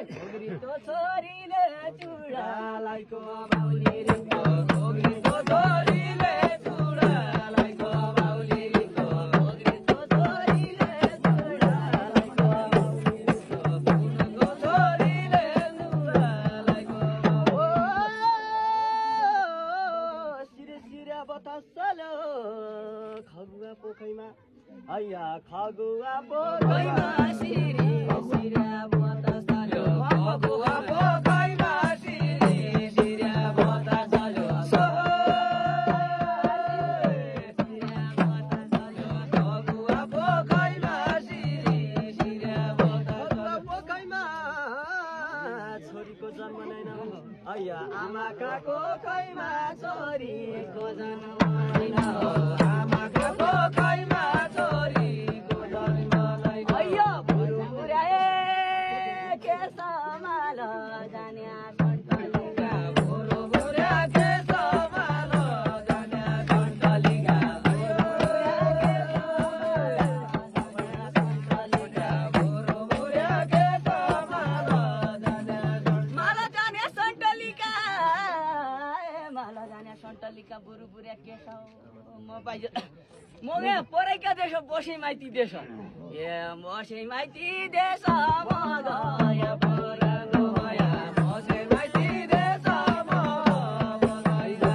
घोगरीको छोरीले चुडालाईको बाउली रिङ्गो घोगरीको छोरीले चुडालाईको बाउली रिङ्गो घोगरीको छोरीले चुडालाईको बाउली रिङ्गो घोगरीको छोरीले चुडालाईको ओ सिरे सिरे बतासलो खगुवा पोखैमा आया खगुवा पोखैमा सिरे सिरे बतासलो खगुवा पोखैमा सिरे सिरे बतासलो सिरे बतासलो खगुवा पोखैमा सिरे सिरे बतासलो पोखैमा छोरीको जन्म नैन आया आमाका कोखैमा छोरीको जन्म नैन आमाका कोखैमा छोरीको जन्म नैन अಯ್ಯೋ बुरुबुराए के समाल जान्या सन्टलिका बुरुबुरा के समाल जान्या सन्टलिका बुरुबुरा के समाल जान्या माला जान्या सन्टलिका माला जान्या सन्टलिका बुरुबुरा के म पाइयो मोगे परेका देश बसे माइती देश ए बसे माइती देश म गया परनो भया बसे माइती देश म गया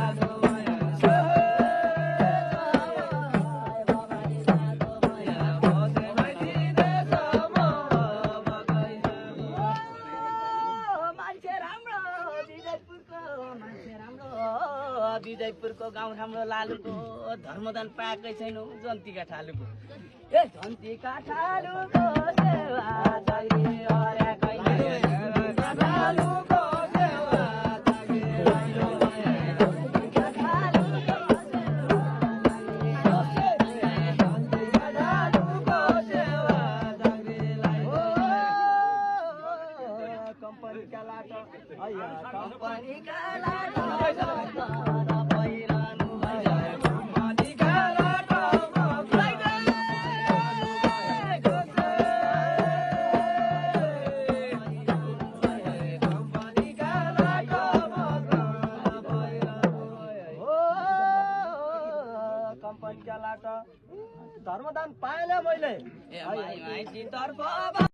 भया बसे माइती देश म गया मान्छे राम्रो विजयपुरको गाउँ राम्रो लालुको धर्मदान पाएकै छैन जन्तीका ठालुको ए जन्तीका ठालुको सेवा छैन अरे कहिले ठालुको सेवा छैन जन्तीका ठालुको सेवा कम्पनीका लाटो अया कम्पनीका लाटो धर्मदान पाएन मैले